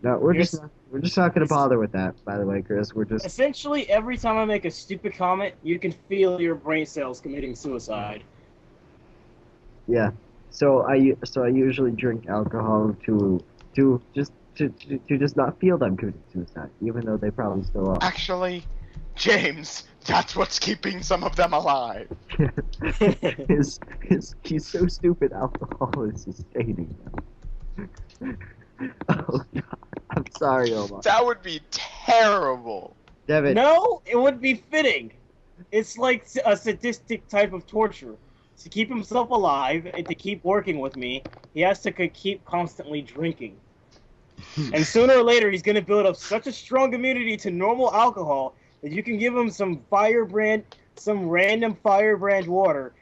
No, we're just not gonna bother with that. By the way, Chris, we're just Essentially, every time I make a stupid comment, you can feel your brain cells committing suicide. yeah. So I usually drink alcohol to just not feel them committing suicide, even though they probably still are. Actually, James, that's what's keeping some of them alive. He's so stupid. Alcohol is sustaining them. Oh God, I'm sorry, Omar. That would be terrible. Devin, No, it would be fitting. It's like a sadistic type of torture. To keep himself alive and to keep working with me, he has to keep constantly drinking. And sooner or later, he's going to build up such a strong immunity to normal alcohol that you can give him some random firebrand water,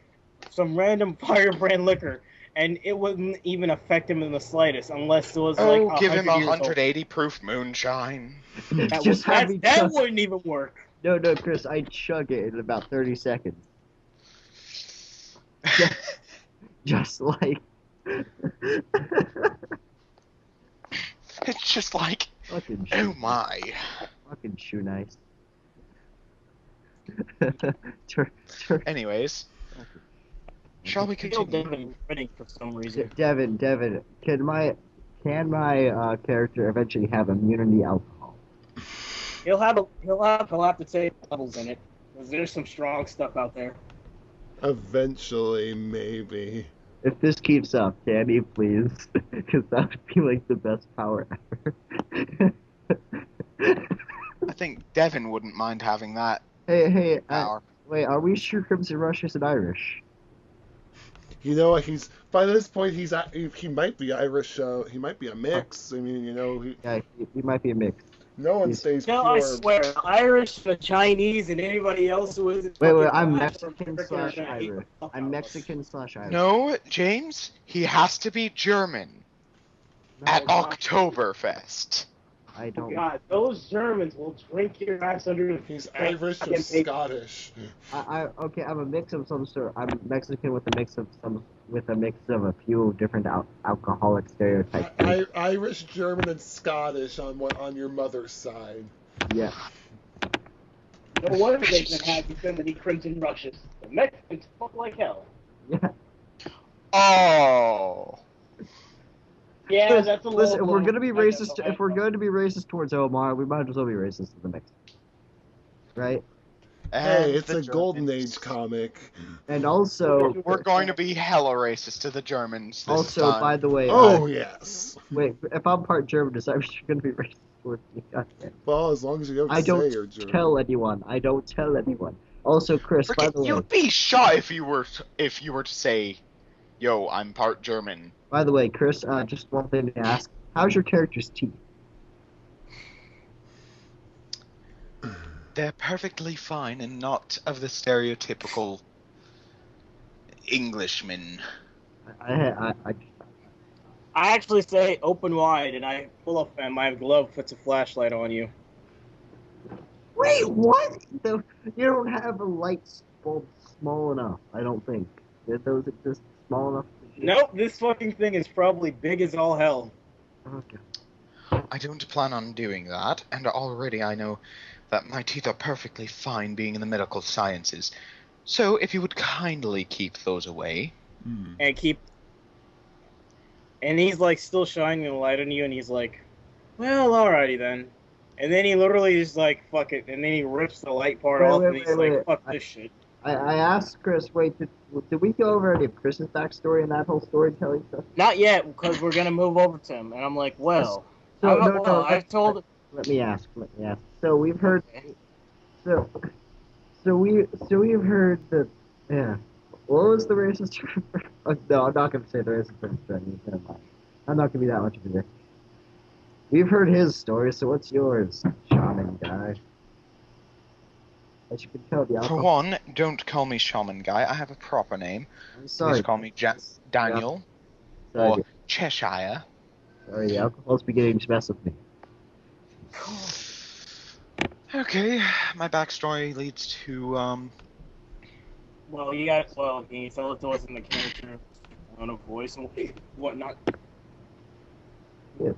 some random firebrand liquor, and it wouldn't even affect him in the slightest unless it was like 100 give him years 180 proof moonshine. just have me that chug. wouldn't even work. No, Chris, I chug it in about 30 seconds. Just like. It's just like, Fucking oh my. Fucking shoe nice. Anyways, shall we Feel continue? Devin grinning for some reason. Devin, can my character eventually have immunity alcohol? He'll have to take levels in it because there's some strong stuff out there. Eventually, maybe. If this keeps up, can he please? Because that would be like the best power ever. I think Devin wouldn't mind having that Hey, power. wait, are we sure Crimson Rush is an Irish? You know, he's by this point he might be Irish. He might be a mix. I mean, you know, Yeah, he might be a mix. no one stays No, pure. I swear, Irish, the Chinese, and anybody else who is. Wait, I'm Mexican / Irish. I'm Mexican / Irish. No, James, he has to be German at Oktoberfest. I don't. God, those Germans will drink your ass under the. He's Irish or Scottish. Okay, I'm a mix of some sort. I'm Mexican with a mix of a few different alcoholic stereotypes. Irish, German, and Scottish on your mother's side. Yeah. No wonder they can have so many Crimson Rushes. The Mexicans fuck like hell. Yeah. Oh. Yeah, that's a little. Listen, if we're gonna be racist towards Omar, we might as well be racist to the Mexicans, right? Hey, it's a Golden Age comic. And also, we're going to be hella racist to the Germans this time. by the way, Oh yes. wait, if I'm part German, does that mean you're gonna be racist towards me? Goddamn. Well, as long as you don't I say don't you're German. tell anyone. I don't tell anyone. Also, Chris, by the way. You'd be shy if you were to say, "Yo, I'm part German." By the way, Chris, just one thing to ask: how's your character's teeth? They're perfectly fine and not of the stereotypical Englishman. I actually say open wide, and I pull up, and my glove puts a flashlight on you. Wait, what? You don't have a light bulb small enough. I don't think. Those exist small enough. Nope, this fucking thing is probably big as all hell. Okay. I don't plan on doing that, and already I know that my teeth are perfectly fine being in the medical sciences. So if you would kindly keep those away. And he's like still shining the light on you, and he's like, well, alrighty then. And then he literally is like, fuck it, and then he rips the light part off, and he's like, fuck this shit. I asked Chris, wait, did we go over any of Chris's backstory and that whole storytelling stuff? Not yet, because we're gonna move over to him, and I'm like, well, I've told. Let me ask. So we've heard. So we've heard that. Yeah. What was the racist term? No, I'm not gonna say the racist term. I'm not gonna be that much of a dick. We've heard his story, so what's yours, shaman guy? As you can tell, For one, don't call me shaman guy. I have a proper name. I'm sorry. Please call me Daniel Sorry, or Cheshire. Sorry, the alcohol's beginning to mess with me. Okay, my backstory leads to Well, can you tell it to us in the character, on a voice and whatnot? Yeah.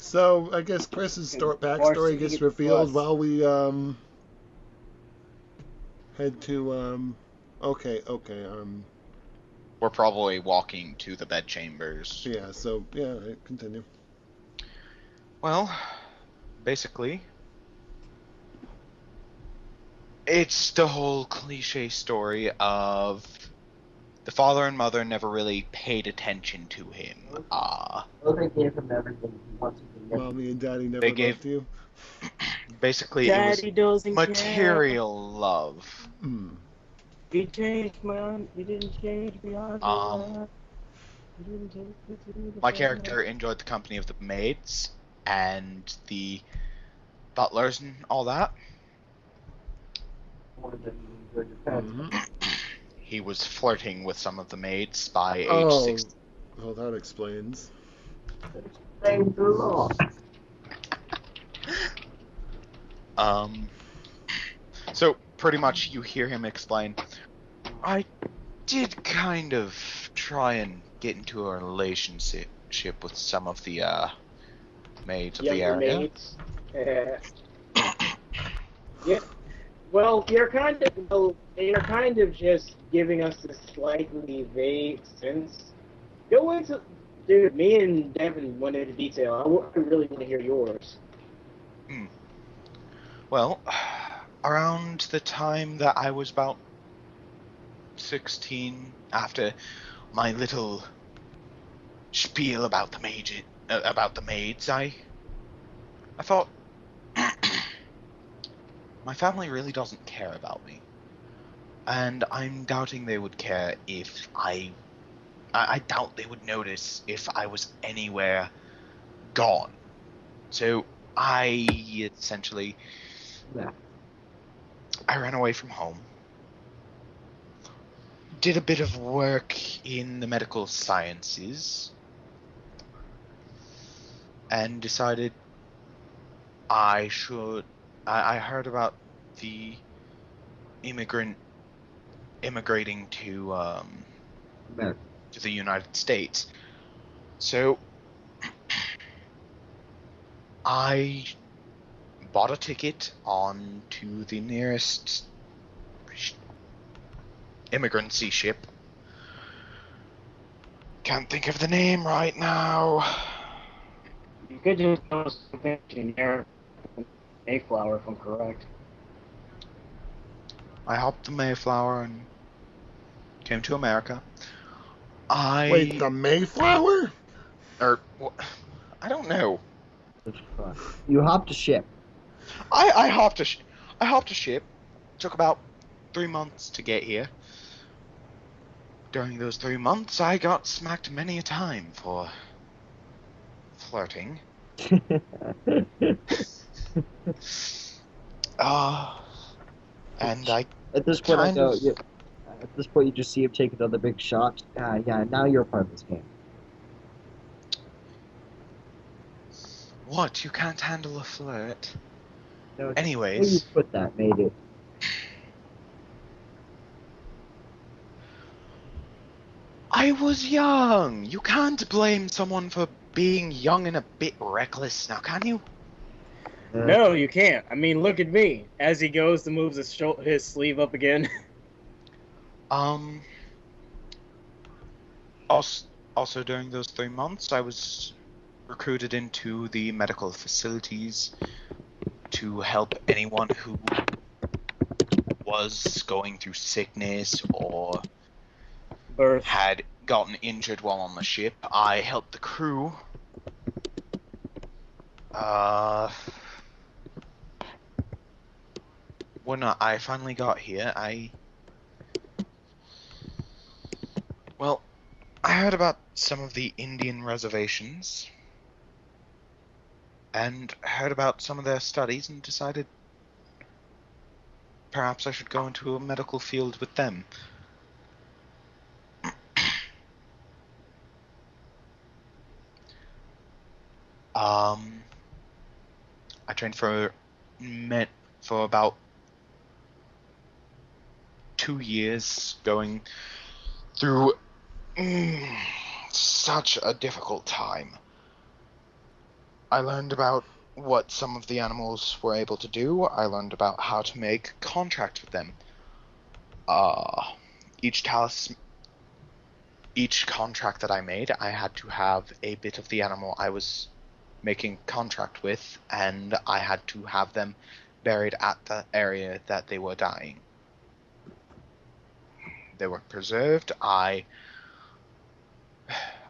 So I guess Chris's backstory gets revealed while we head to Okay. We're probably walking to the bedchambers. Yeah. So yeah, continue. Well, basically, it's the whole cliche story of the father and mother never really paid attention to him. Well, they gave him everything he wanted to give. Mommy and Daddy never They loved gave- you. Basically, Daddy it doesn't was material love. Mm. care. You changed you didn't change me. My character enjoyed the company of the maids and the butlers and all that. More than you enjoyed your pets. Mhm. He was flirting with some of the maids by age Oh, 6. well, that explains. Thanks a lot. So pretty much you hear him explain, I did kind of try and get into a relationship with some of the maids of the Younger area. mates. Yeah. Well, you're kind of just giving us a slightly vague sense. Go into, dude. Me and Devin went into detail. I really want to hear yours. Well, around the time that I was about 16, after my little spiel about the maids, I thought my family really doesn't care about me, and I'm doubting they would care if I doubt they would notice if I was anywhere gone. So I essentially I ran away from home, did a bit of work in the medical sciences, and decided I heard about the immigrating to the United States. So I bought a ticket on to the nearest immigrancy ship. Can't think of the name right now. You could just know something generic, Mayflower, if I'm correct. I hopped the Mayflower and came to America. Wait, the Mayflower? I don't know. You hopped a ship. I hopped a ship. Took about 3 months to get here. During those 3 months, I got smacked many a time for flirting. And I At this point, kind of... At this point, you just see him take another big shot. Yeah, now you're part of this game. What? You can't handle a flirt? No, Anyways. where you put that made it. I was young. You can't blame someone for being young and a bit reckless, now can you? No, you can't. I mean, look at me. As he goes to move his sleeve up again. Also during those 3 months, I was recruited into the medical facilities to help anyone who was going through sickness or Birth. had gotten injured while on the ship. I helped the crew. When I finally got here, I heard about some of the Indian reservations and heard about some of their studies and decided perhaps I should go into a medical field with them. I trained for about 2 years, going through such a difficult time. I learned about what some of the animals were able to do. I learned about how to make contracts with them. Each contract that I made, I had to have a bit of the animal I was making contract with, and I had to have them buried at the area that they were dying. They were preserved. I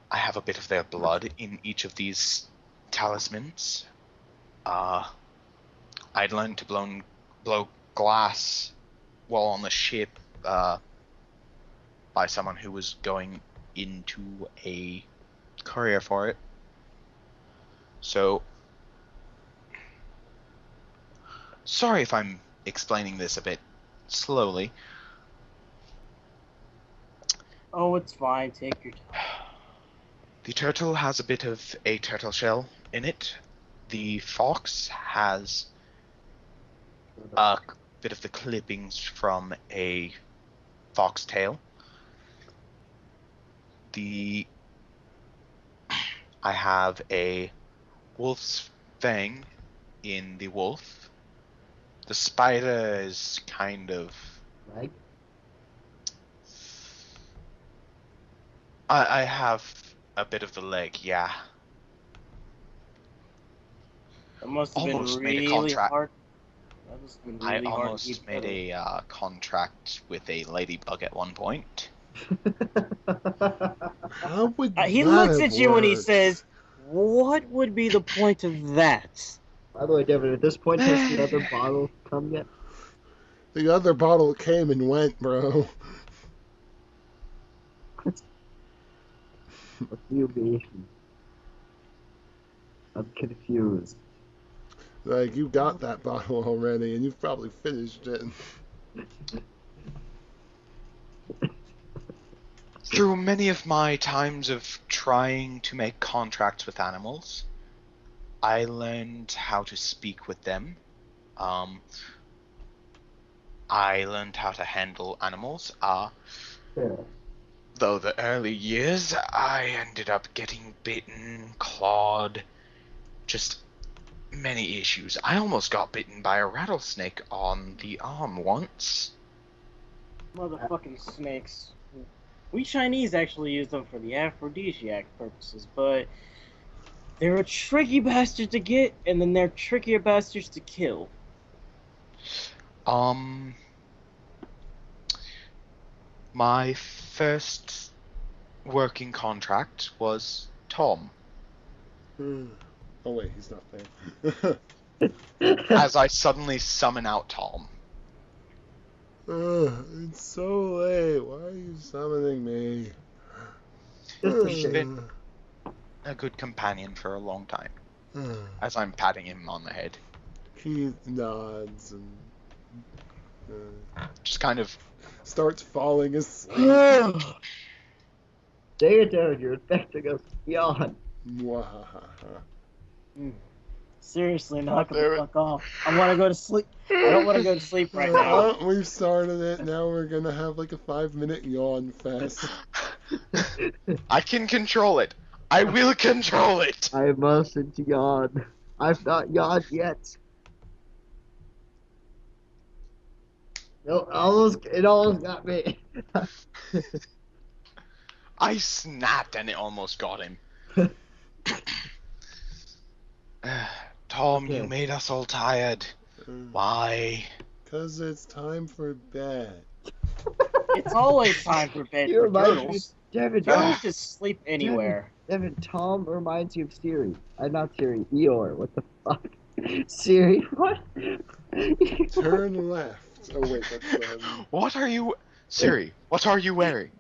have a bit of their blood in each of these talismans. I'd learned to blow glass while on the ship by someone who was going into a courier for it. So, sorry if I'm explaining this a bit slowly. Oh, it's fine. Take your time. The turtle has a bit of a turtle shell in it. The fox has a bit of the clippings from a foxtail. I have a wolf's fang in the wolf. The spider is kind of... Right? I have a bit of the leg, yeah. That must have Almost been made a really contract. hard. That must have been really I hard to almost keep made together. a contract with a ladybug at one point. How would He that looks have at you and he worked? says, "What would be the point of that?" By the way, Devin, at this point, has the other bottle come yet? The other bottle came and went, bro. What do you mean? I'm confused. Like, you got that bottle already, and you've probably finished it. Through many of my times of trying to make contracts with animals, I learned how to speak with them. I learned how to handle animals. Yeah. Though the early years, I ended up getting bitten, clawed, just many issues. I almost got bitten by a rattlesnake on the arm once. Motherfucking snakes. We Chinese actually use them for the aphrodisiac purposes, but they're a tricky bastard to get, and then they're trickier bastards to kill. My first working contract was Tom. Oh, wait, he's not there. As I suddenly summon out Tom. It's so late. Why are you summoning me? He's been a good companion for a long time. As I'm patting him on the head. He nods and Just kind of... starts falling asleep. Stay it down, you're infecting us. Yawn. Mwahaha. Seriously, knock the fuck off. I want to go to sleep. I don't want to go to sleep right now. Oh, we've started it. Now we're gonna have like a 5-minute yawn fest. I can control it. I will control it. I mustn't yawn. I've not yawned yet. No, it almost got me. I snapped and it almost got him. Tom, Okay. you made us all tired. Why? 'Cause it's time for bed. It's always time for bed You for remind me, turtles. Devin. Turtles just sleep anywhere. Devin, Tom reminds you of Siri. Not Siri, Eeyore. What the fuck? Siri, what? Turn left. Oh wait, that's What are you... Siri, what are you wearing?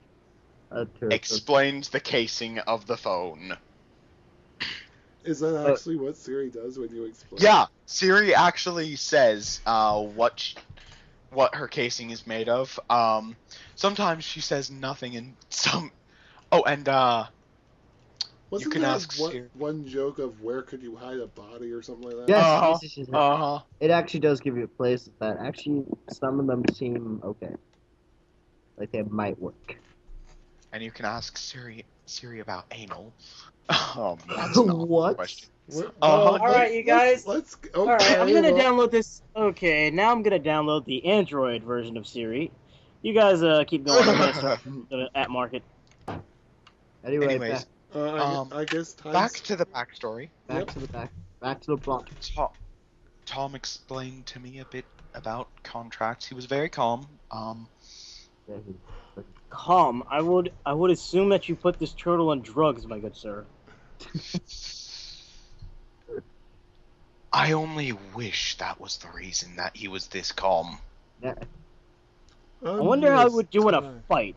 Explains the casing of the phone. Is that actually what Siri does when you explain? Yeah, Siri actually says what her casing is made of. Sometimes she says nothing, and some... Oh, and Wasn't you can there ask Siri. one joke of where could you hide a body or something like that? Yes, yes. Uh-huh. It actually does give you a place that actually some of them seem okay. Like they might work. And you can ask Siri about anal. That's not a What? question. Well, Uh-huh. Alright, you guys. Let's All right, I'm okay, gonna well, download this. Okay, now I'm gonna download the Android version of Siri. You guys keep going. I'm gonna start at market. Anyway, Anyways, I guess back time's... to the backstory. back to the back to the plot. Tom explained to me a bit about contracts. He was very calm. Yeah, Calm. I would assume that you put this turtle on drugs, my good sir. I only wish that was the reason that he was this calm. yeah, I wonder how it would do in a fight.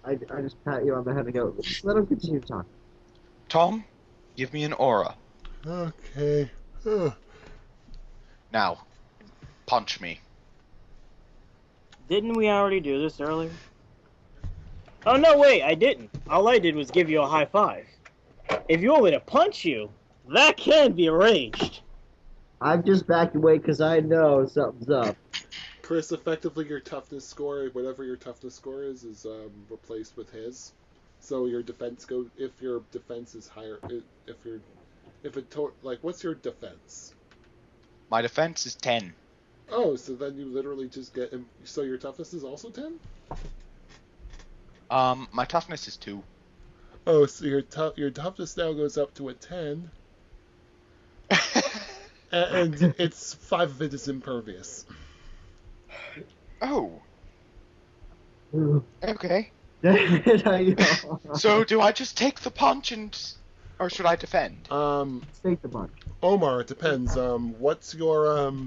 I just pat you on the head and go, let him continue talking. Tom, give me an aura. Okay. Now, punch me. Didn't we already do this earlier? Oh no, wait, I didn't. All I did was give you a high five. If you want me to punch you, that can be arranged. I've just backed away because I know something's up. Chris, effectively your toughness score, whatever your toughness score is replaced with his. So your defense if your defense is higher, what's your defense? My defense is 10. Oh, so then you literally just get him. So your toughness is also 10? My toughness is 2. Oh, so your toughness now goes up to a 10. And it's 5 of it is impervious. Oh. Okay. I know. So Do I just take the punch or should I defend? Take the punch. Omar, it depends. What's your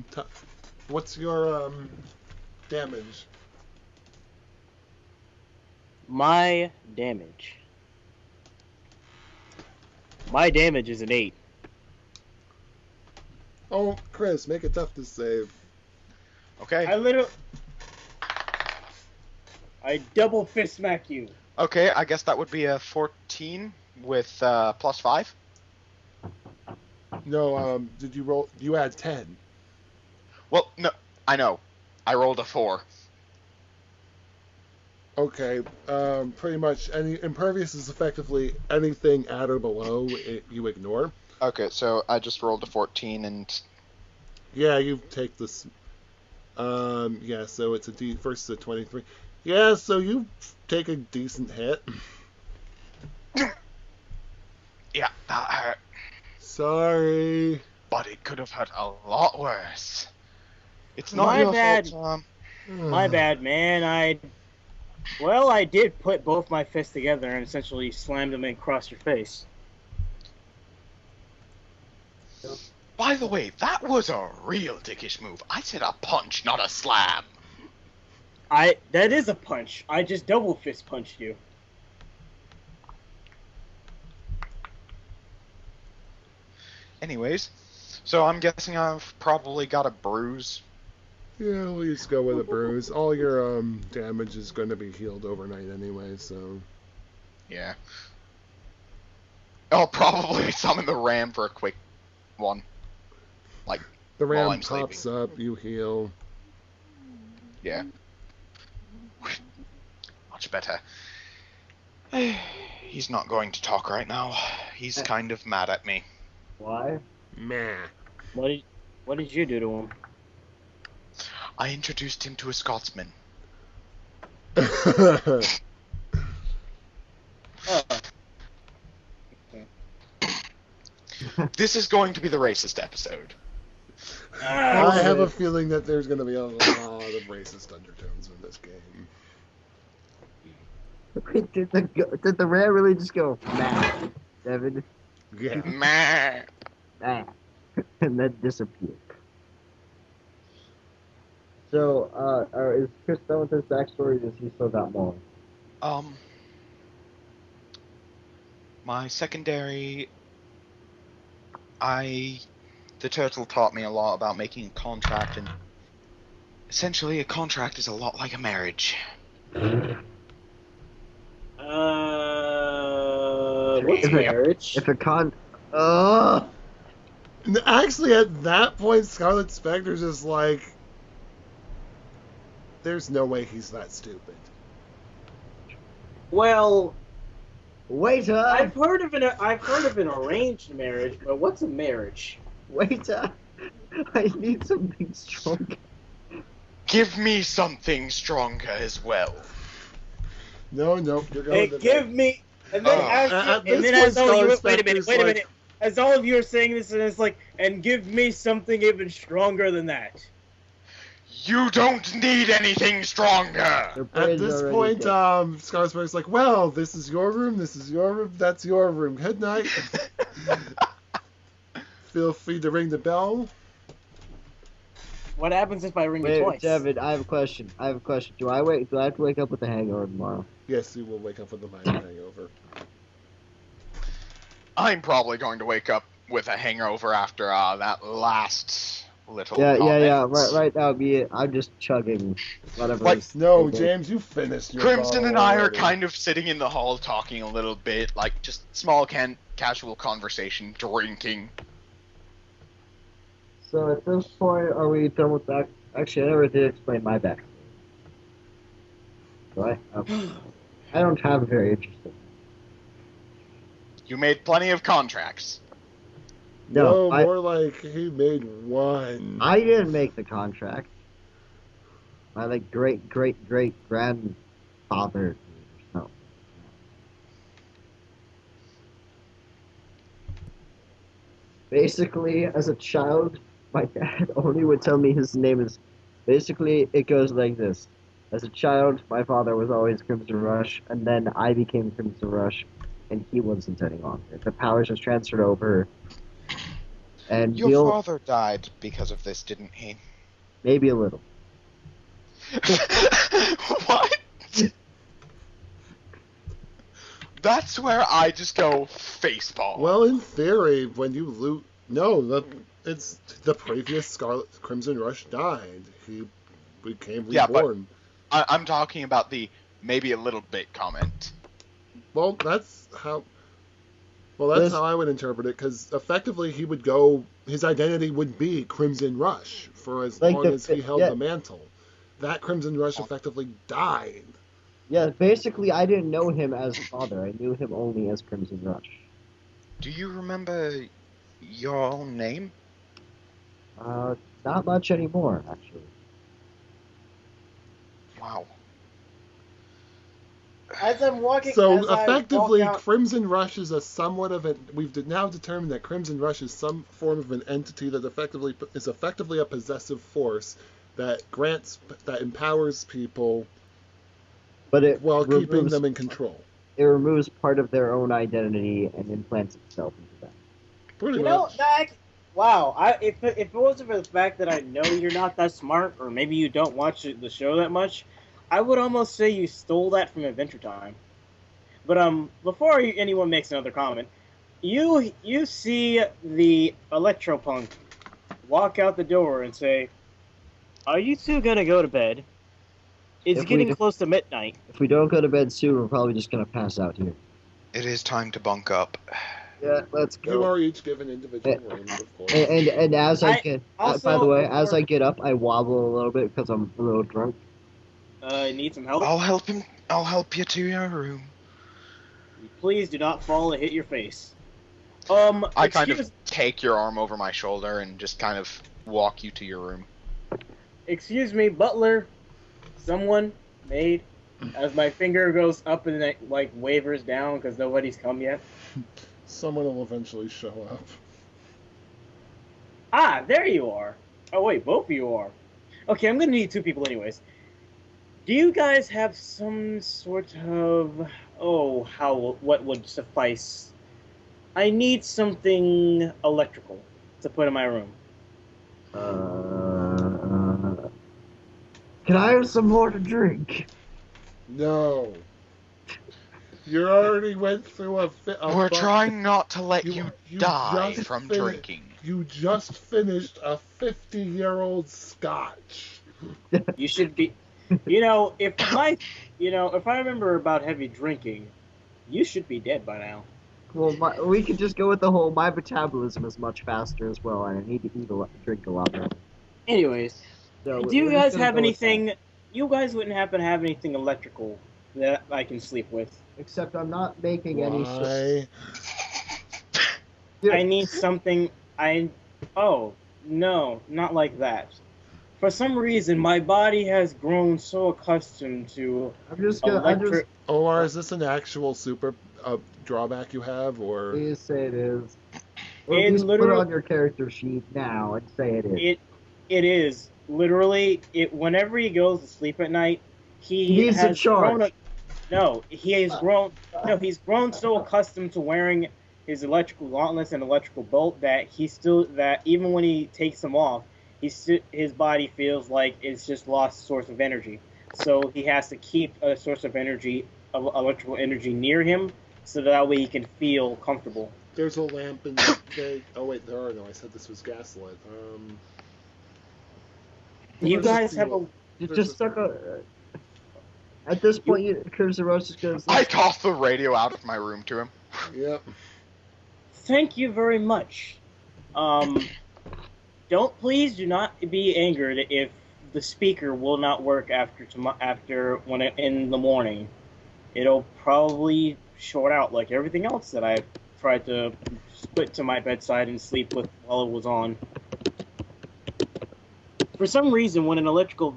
damage? My damage. My damage is an 8. Oh, Chris, make a toughness save. Okay. I double fist smack you. Okay, I guess that would be a 14 with plus 5. No, did you roll? You had 10. Well, no, I know. I rolled a 4. Okay, pretty much any impervious is effectively anything at or below you ignore. Okay, so I just rolled a 14 and... Yeah, you take this. Yeah, so it's a D versus a 23. Yeah, so you take a decent hit. Yeah, that hurt. Sorry. But it could have hurt a lot worse. It's not My your bad. fault, Tom. My bad, man. I did put both my fists together and essentially slammed them across your face. By the way, that was a real dickish move. I said a punch, not a slam. That is a punch. I just double fist punched you. Anyways, so I'm guessing I've probably got a bruise. Yeah, we'll just go with a bruise. All your damage is going to be healed overnight anyway, so... Yeah. I'll probably summon the ram for a quick one. Like, The while ram I'm pops sleeping. up, you heal. Yeah. Much better. He's not going to talk right now. He's kind of mad at me. Why? Meh. What did you do to him? I introduced him to a Scotsman. Oh. This is going to be the racist episode. I have a feeling that there's going to be a lot of racist undertones in this game. Wait, did the ram really just go, nah, Devin? Yeah. Meh. Nah. And then disappear. So, is Chris done with his backstory, or does he still got more? My secondary... The turtle taught me a lot about making a contract, and essentially a contract is a lot like a marriage. What's marriage? If a Actually, at that point, Scarlet Spectre's just like... There's no way he's that stupid. Well, Waiter! I've heard of an arranged marriage, but what's a marriage? Waiter! I need something strong. Give me something stronger as well. No, you're going Hey, to give me. And then At and this then point, as all you Scholar wait a minute, Spectre's wait a like- minute. As all of you are saying this, and it's like, and give me something even stronger than that. You don't need anything stronger. Their At brains this are point, already dead. Scarsburg's like, well, this is your room, that's your room. Good night. Feel free to ring the bell. What happens if I ring you Wait, twice? Devin, I have a question. Do I have to wake up with a hangover tomorrow? Yes, you will wake up with a minor hangover. I'm probably going to wake up with a hangover after that last little Yeah. comment. Right now, I'm just chugging whatever. Like, No, James, you finished your Crimson bottle and I are already. kind of sitting in the hall talking a little bit, like just small casual conversation, drinking. So at this point, are we done with that? Actually, I never did explain my back. So I don't have a very interesting. You made plenty of contracts. No, more like he made one. I didn't make the contract. My like great grandfather. No. Basically, as a child, my dad only would tell me his name is. Basically, it goes like this. As a child, my father was always Crimson Rush, and then I became Crimson Rush, and he wasn't any longer. The powers just transferred over. And Your father died because of this, didn't he? maybe a little. What? That's where I just go facepalm. Well, in theory, when you loot... No, it's the previous Crimson Rush died. He became reborn. Yeah, but I'm talking about the maybe a little bit comment. Well, that's how I would interpret it, because effectively he would go... His identity would be Crimson Rush for as long as he held the mantle. That Crimson Rush effectively died. Yeah, basically, I didn't know him as father. I knew him only as Crimson Rush. Do you remember your name? Not much anymore, actually. Wow. As I'm walking, So as I effectively, walk out, Crimson Rush is a somewhat of an... We've now determined that Crimson Rush is some form of an entity that is effectively a possessive force that empowers people But it while keeping removes, them in control. it removes part of their own identity and implants itself into them. Pretty you know, much. wow. If it wasn't for the fact that I know you're not that smart, or maybe you don't watch the show that much, I would almost say you stole that from Adventure Time. But before anyone makes another comment, you see the Electropunk walk out the door and say, "Are you two gonna go to bed? It's If we getting do- close to midnight." If we don't go to bed soon, we're probably just gonna pass out here. It is time to bunk up. Yeah, let's You are each given individual rooms, of course. And as I get, also, by the way, before- as I get up, I wobble a little bit because I'm a little drunk. Need some help? I'll help him. I'll help you to your room. Please do not fall and hit your face. I kind of take your arm over my shoulder and just kind of walk you to your room. Excuse me, butler. Someone, maid. As my finger goes up and it like wavers down because nobody's come yet. Someone will eventually show up. Ah, there you are. Oh wait, both of you are. Okay, I'm gonna need two people anyways. Do you guys have some sort of what would suffice? I need something electrical to put in my room. Can I have some more to drink? No. You already went through We're trying not to let you die just from finished- drinking. You just finished a 50-year-old scotch. You should be. If I remember about heavy drinking, you should be dead by now. Well, we could just go with the whole my metabolism is much faster as well, and I need to drink a lot more. Anyways, So do you we're just guys gonna have go with that. anything? You guys wouldn't happen to have anything electrical that I can sleep with? Except I'm not making any. Why? I need something. Oh, no, not like that. For some reason, my body has grown so accustomed to I'm just gonna. Omar, is this an actual super drawback you have, or? Please say it is. Or at least put it on your character sheet now and say it is. It is literally it. Whenever he goes to sleep at night, He's in charge. He's grown so accustomed to wearing his electrical gauntlets and electrical bolt that even when he takes them off, his body feels like it's just lost a source of energy. So he has to keep a source of electrical energy near him, so that way he can feel comfortable. There's a lamp in the. Oh wait, there are no. I said this was gaslit. You guys have a. You just stuck a. At this point, Curse the Roast just goes. I tossed the radio out of my room to him. Yep. Thank you very much. Please do not be angered if the speaker will not work in the morning. It'll probably short out like everything else that I've tried to put to my bedside and sleep with while it was on. For some reason, when an electrical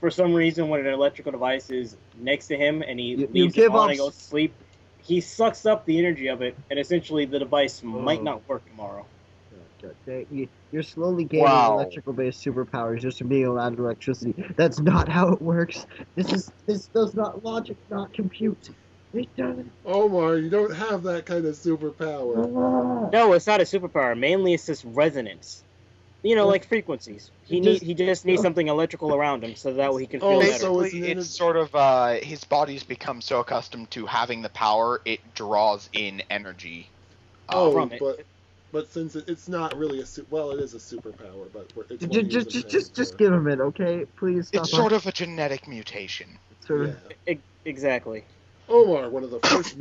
device is next to him and he leaves it on and goes to sleep, he sucks up the energy of it, and essentially the device might not work tomorrow. You're slowly gaining electrical-based superpowers just from being around electricity. That's not how it works. This does not logic, not compute. It doesn't. Omar, you don't have that kind of superpower. No, it's not a superpower. Mainly, it's just resonance. Like frequencies. He just needs something electrical around him, so that way he can feel better. Basically, it's sort of his body's become so accustomed to having the power, it draws in energy from it. But since it's not really it is a superpower, but it's just give him it, okay? Please stop. It's sort of a genetic mutation. Exactly. Omar, one of the first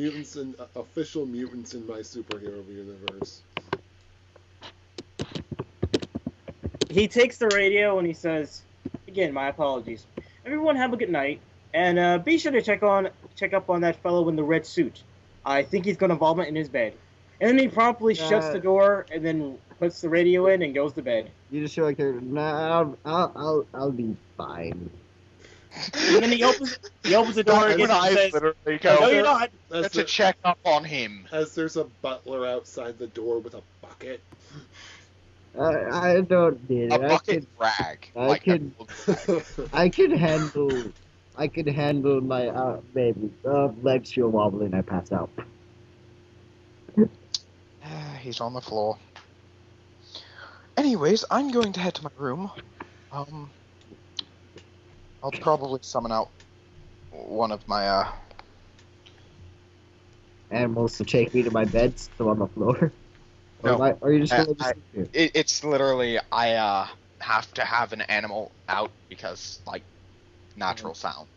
official mutants in my superhero universe. He takes the radio and he says, again, my apologies. Everyone have a good night, and be sure to check up on that fellow in the red suit. I think he's going to vomit in his bed. And then he promptly shuts the door and then puts the radio in and goes to bed. You just feel like I'll be fine. And then he opens the door again and says, "No, you're not." That's to check up on him. As there's a butler outside the door with a bucket. I don't need it. A bucket rag. I can handle my baby. Legs feel wobbly and I pass out. He's on the floor. Anyways, I'm going to head to my room. I'll probably summon out one of my animals to take me to my bed, still on the floor. No, or are you just going to sleep here? It's literally I have to have an animal out because natural sound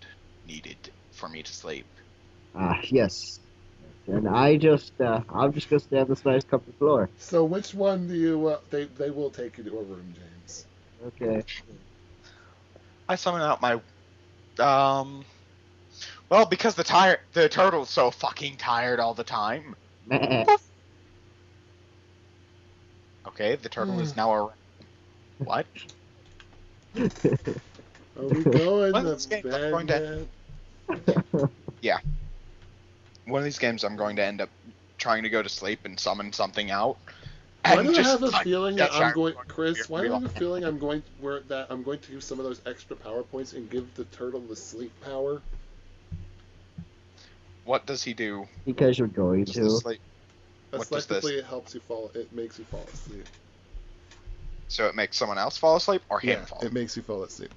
needed for me to sleep. Yes. And I'm just gonna stay on this nice comfy floor. So which one do you? They will take you to a room, James. Okay. I summon out my well, because the turtle's so fucking tired all the time. Okay, the turtle is now around. What? Are we going Yeah. One of these games I'm going to end up trying to go to sleep and summon something out. Why do I have a feeling that I'm going, Chris? Why do I have a feeling I'm going to use some of those extra power points and give the turtle the sleep power? What does he do? Because you're going to. Effectively, it helps you fall. It makes you fall asleep. So it makes someone else fall asleep, or him fall? It makes you fall asleep.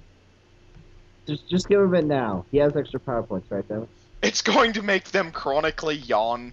Just give him it now. He has extra power points right there. It's going to make them chronically yawn